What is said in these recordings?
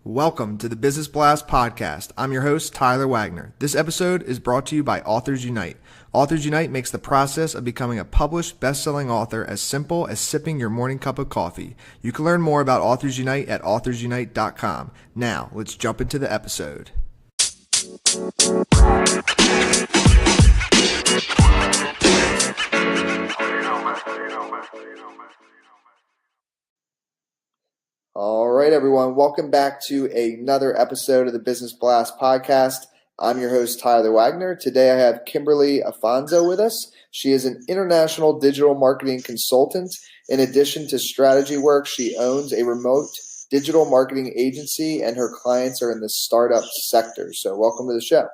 Welcome to the Business Blast podcast. I'm your host, Tyler Wagner. This episode is brought to you by Authors Unite. Authors Unite makes the process of becoming a published, best-selling author as simple as sipping your morning cup of coffee. You can learn more about Authors Unite at authorsunite.com. Now, let's jump into the episode. All right, everyone. Welcome back to another episode of the Business Blast podcast. I'm your host, Tyler Wagner. Today I have Kimberly Afonso with us. She is an international digital marketing consultant. In addition to strategy work, she owns a remote digital marketing agency, and her clients are in the startup sector. So welcome to the show.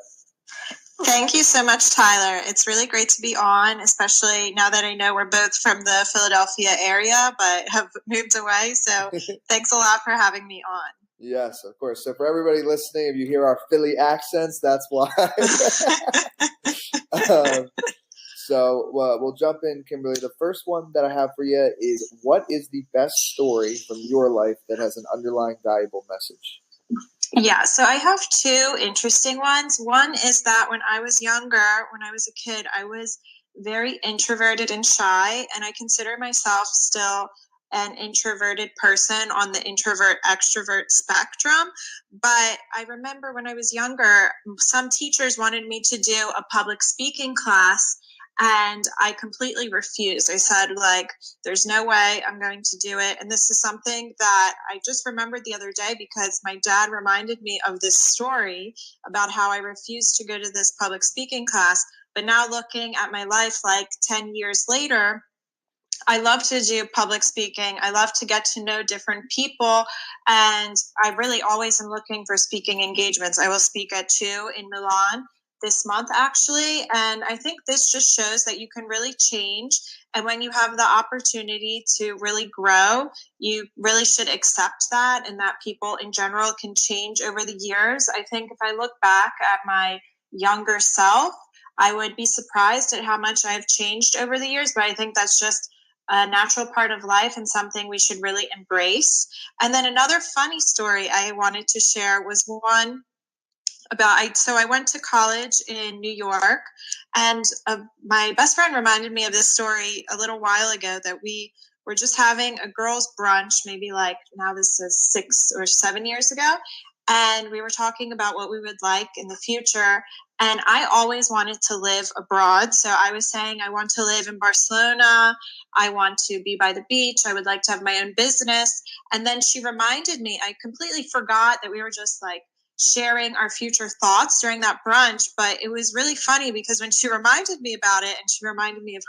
Thank you so much, Tyler. It's really great to be on, especially now that I know we're both from the Philadelphia area, but have moved away. So thanks a lot for having me on. Yes, of course. So for everybody listening, if you hear our Philly accents, that's why. So we'll jump in, Kimberly. The first one that I have for you is, what is the best story from your life that has an underlying valuable message? Yeah, so I have two interesting ones. One is that when I was younger, when I was a kid, I was very introverted and shy, and I consider myself still an introverted person on the introvert-extrovert spectrum. But I remember when I was younger, some teachers wanted me to do a public speaking class, and I completely refused. I said, there's no way I'm going to do it. And this is something that I just remembered the other day because my dad reminded me of this story about how I refused to go to this public speaking class. But now looking at my life 10 years later, I love to do public speaking. I love to get to know different people. And I really always am looking for speaking engagements. I will speak at 2 in Milan this month, actually. And I think this just shows that you can really change. And when you have the opportunity to really grow, you really should accept that, and that people in general can change over the years. I think if I look back at my younger self, I would be surprised at how much I've changed over the years. But I think that's just a natural part of life and something we should really embrace. And then another funny story I wanted to share was one about, so I went to college in New York, and my best friend reminded me of this story a little while ago, that we were just having a girls' brunch, maybe now this is 6 or 7 years ago. And we were talking about what we would like in the future. And I always wanted to live abroad. So I was saying, I want to live in Barcelona. I want to be by the beach. I would like to have my own business. And then she reminded me, I completely forgot that we were just sharing our future thoughts during that brunch. But it was really funny because when she reminded me about it, and she reminded me of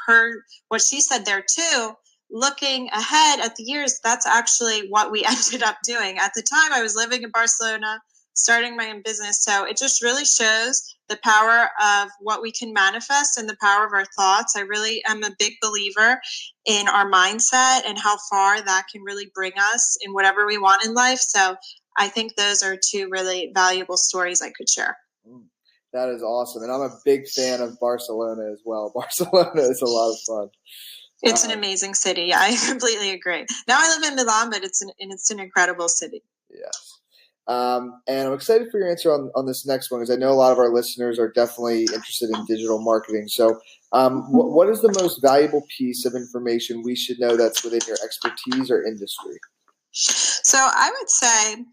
what she said there too, looking ahead at the years, that's actually what we ended up doing. At the time, I was living in Barcelona, starting my own business. So it just really shows the power of what we can manifest and the power of our thoughts. I really am a big believer in our mindset and how far that can really bring us in whatever we want in life. So I think those are two really valuable stories I could share. That is awesome. And I'm a big fan of Barcelona as well. Barcelona is a lot of fun. It's an amazing city. Yeah, I completely agree. Now I live in Milan, but it's an incredible city. Yes. And I'm excited for your answer on this next one, because I know a lot of our listeners are definitely interested in digital marketing. So what is the most valuable piece of information we should know that's within your expertise or industry? So I would say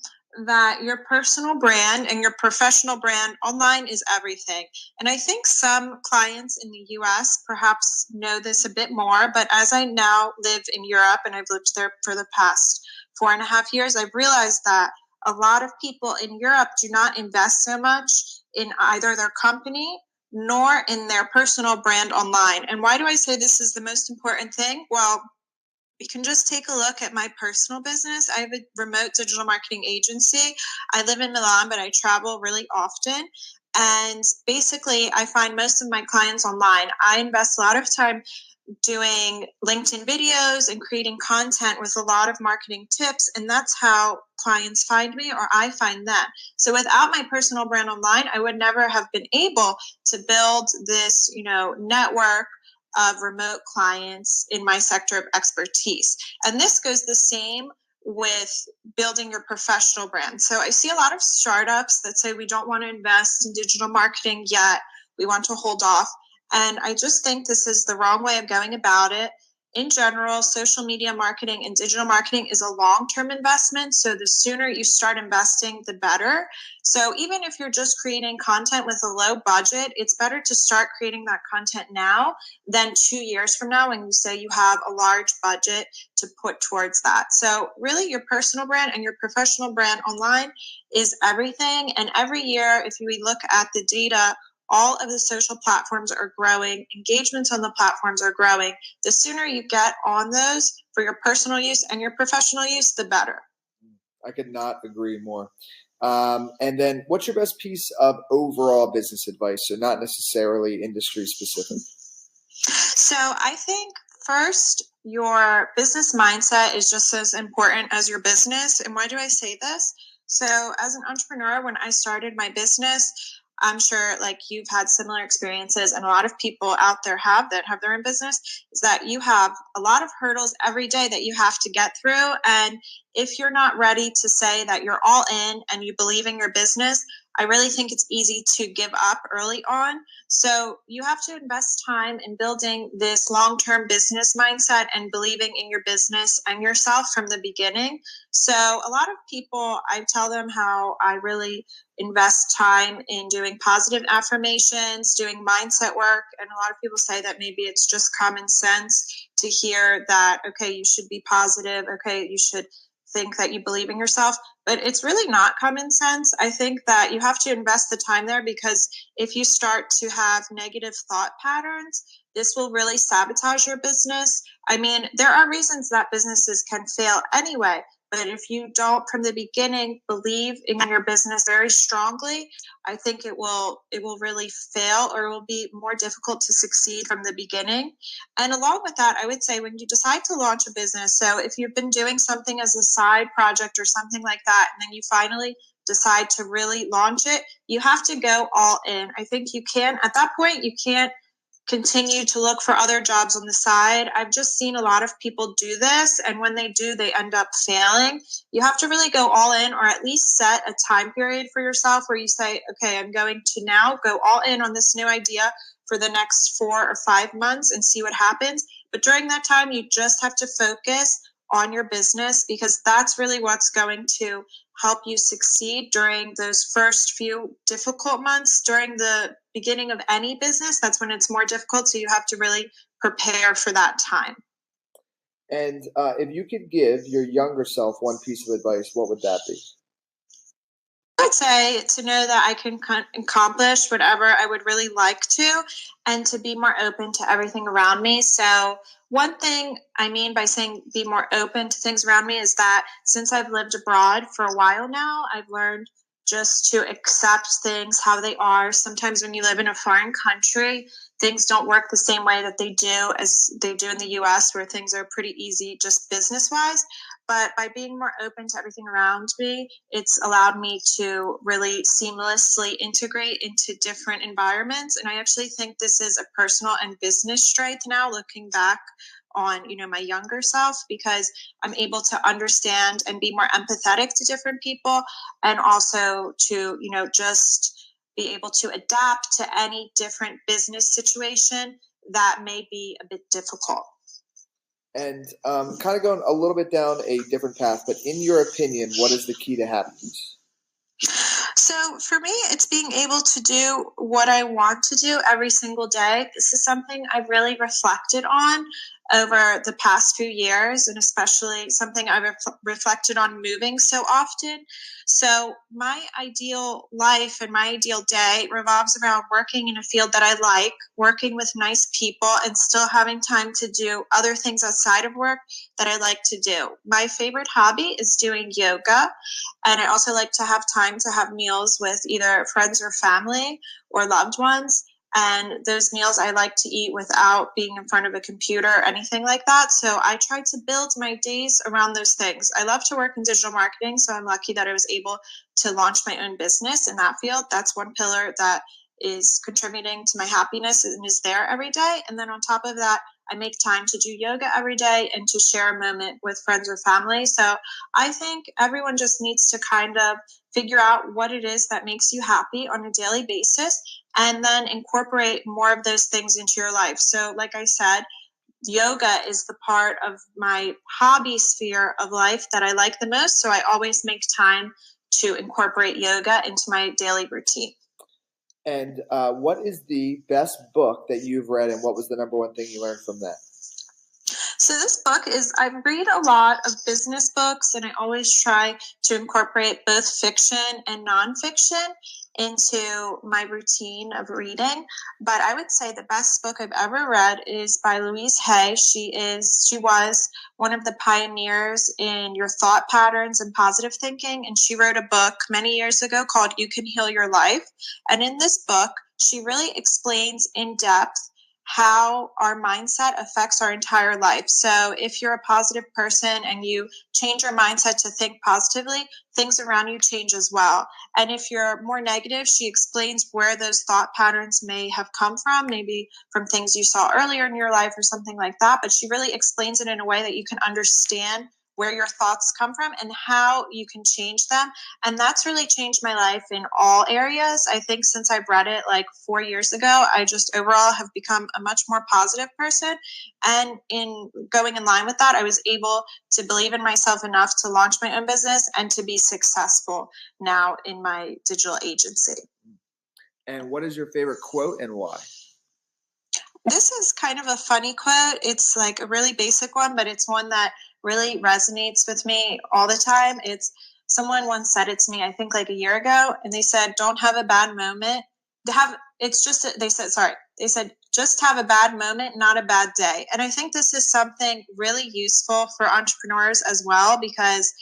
that your personal brand and your professional brand online is everything. And I think some clients in the US perhaps know this a bit more, but as I now live in Europe, and I've lived there for the past 4.5 years, I've realized that a lot of people in Europe do not invest so much in either their company nor in their personal brand online. And why do I say this is the most important thing? Well, you can just take a look at my personal business. I have a remote digital marketing agency. I live in Milan, but I travel really often. And basically, I find most of my clients online. I invest a lot of time doing LinkedIn videos and creating content with a lot of marketing tips. And that's how clients find me, or I find them. So without my personal brand online, I would never have been able to build this, network of remote clients in my sector of expertise. And this goes the same with building your professional brand. So I see a lot of startups that say we don't want to invest in digital marketing yet. We want to hold off. And I just think this is the wrong way of going about it. In general, social media marketing and digital marketing is a long-term investment. So the sooner you start investing, the better. So even if you're just creating content with a low budget, it's better to start creating that content now than 2 years from now when you say you have a large budget to put towards that. So really your personal brand and your professional brand online is everything. And every year, if we look at the data, all of the social platforms are growing. Engagements on the platforms are growing. The sooner you get on those for your personal use and your professional use, the better. I could not agree more. And then what's your best piece of overall business advice? So not necessarily industry specific. So I think first, your business mindset is just as important as your business. And why do I say this? So as an entrepreneur, when I started my business, I'm sure like you've had similar experiences and a lot of people out there have that have their own business, is that you have a lot of hurdles every day that you have to get through. And if you're not ready to say that you're all in and you believe in your business, I really think it's easy to give up early on. So you have to invest time in building this long-term business mindset and believing in your business and yourself from the beginning. So a lot of people, I tell them how I really invest time in doing positive affirmations, doing mindset work. And a lot of people say that maybe it's just common sense to hear that, okay, you should be positive. Okay, you should think that you believe in yourself, but it's really not common sense. I think that you have to invest the time there, because if you start to have negative thought patterns, this will really sabotage your business. I mean, there are reasons that businesses can fail anyway, but if you don't from the beginning believe in your business very strongly, I think it will really fail, or it will be more difficult to succeed from the beginning. And along with that, I would say when you decide to launch a business, so if you've been doing something as a side project or something like that, and then you finally decide to really launch it, you have to go all in. I think you can, at that point, you can't continue to look for other jobs on the side. I've just seen a lot of people do this, and when they do, they end up failing. You have to really go all in, or at least set a time period for yourself where you say, okay, I'm going to now go all in on this new idea for the next 4 or 5 months and see what happens. But during that time, you just have to focus on your business, because that's really what's going to help you succeed during those first few difficult months. During the beginning of any business, that's when it's more difficult. So you have to really prepare for that time. And if you could give your younger self one piece of advice, what would that be? I would say to know that I can accomplish whatever I would really like to, and to be more open to everything around me. So one thing I mean by saying be more open to things around me is that since I've lived abroad for a while now, I've learned just to accept things how they are. Sometimes when you live in a foreign country, things don't work the same way that they do as they do in the US, where things are pretty easy just business-wise. But by being more open to everything around me, it's allowed me to really seamlessly integrate into different environments. And I actually think this is a personal and business strength now, looking back on, my younger self, because I'm able to understand and be more empathetic to different people, and also to, just be able to adapt to any different business situation that may be a bit difficult. And kind of going a little bit down a different path, but in your opinion, what is the key to happiness? So for me, it's being able to do what I want to do every single day. This is something I've really reflected on over the past few years, and especially something I've reflected on moving so often. So my ideal life and my ideal day revolves around working in a field that I like, working with nice people, and still having time to do other things outside of work that I like to do. My favorite hobby is doing yoga, and I also like to have time to have meals with either friends or family or loved ones. And those meals I like to eat without being in front of a computer or anything like that. So I try to build my days around those things. I love to work in digital marketing, so I'm lucky that I was able to launch my own business in that field. That's one pillar that is contributing to my happiness and is there every day. And then on top of that, I make time to do yoga every day and to share a moment with friends or family. So I think everyone just needs to kind of figure out what it is that makes you happy on a daily basis and then incorporate more of those things into your life. So like I said, yoga is the part of my hobby sphere of life that I like the most. So I always make time to incorporate yoga into my daily routine. And what is the best book that you've read, and what was the number one thing you learned from that? So this book is, I read a lot of business books, and I always try to incorporate both fiction and nonfiction into my routine of reading. But I would say the best book I've ever read is by Louise Hay. She was one of the pioneers in your thought patterns and positive thinking. And she wrote a book many years ago called You Can Heal Your Life. And in this book, she really explains in depth how our mindset affects our entire life. So if you're a positive person and you change your mindset to think positively, things around you change as well. And if you're more negative, she explains where those thought patterns may have come from, maybe from things you saw earlier in your life or something like that. But she really explains it in a way that you can understand where your thoughts come from and how you can change them. And that's really changed my life in all areas. I think since I've read it like 4 years ago, I just overall have become a much more positive person. And in going in line with that, I was able to believe in myself enough to launch my own business and to be successful now in my digital agency. And what is your favorite quote and why? This is kind of a funny quote. It's like a really basic one, but it's one that really resonates with me all the time. It's someone once said it to me, I think like a year ago, and they said, don't have a bad moment. They said, just have a bad moment, not a bad day. And I think this is something really useful for entrepreneurs as well, because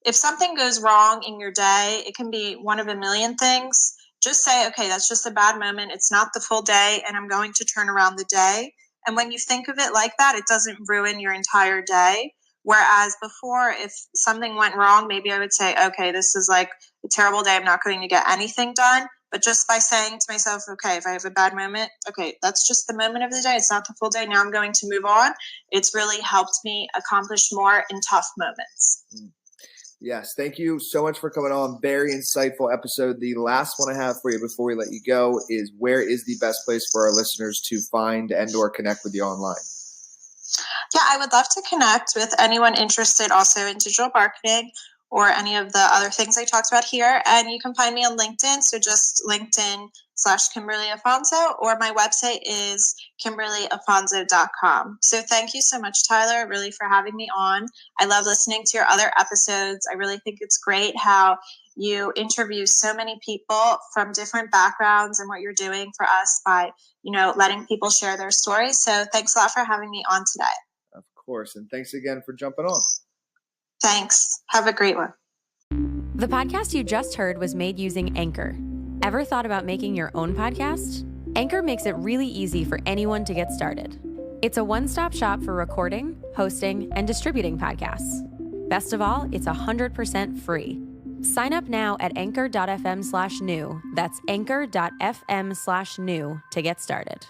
if something goes wrong in your day, it can be one of a million things. Just say, okay, that's just a bad moment. It's not the full day, and I'm going to turn around the day. And when you think of it like that, it doesn't ruin your entire day. Whereas before, if something went wrong, maybe I would say, okay, this is like a terrible day. I'm not going to get anything done. But just by saying to myself, okay, if I have a bad moment, okay, that's just the moment of the day. It's not the full day. Now I'm going to move on. It's really helped me accomplish more in tough moments. Yes, thank you so much for coming on. Very insightful episode. The last one I have for you before we let you go is, where is the best place for our listeners to find and or connect with you online? Yeah, I would love to connect with anyone interested also in digital marketing or any of the other things I talked about here. And you can find me on LinkedIn. So just LinkedIn/Kimberly Afonso, or my website is KimberlyAfonso.com. So thank you so much, Tyler, really for having me on. I love listening to your other episodes. I really think it's great how you interview so many people from different backgrounds and what you're doing for us by, letting people share their stories. So thanks a lot for having me on today. Of course. And thanks again for jumping on. Thanks. Have a great one. The podcast you just heard was made using Anchor. Ever thought about making your own podcast? Anchor makes it really easy for anyone to get started. It's a one-stop shop for recording, hosting, and distributing podcasts. Best of all, it's 100% free. Sign up now at anchor.fm/new. That's anchor.fm/new to get started.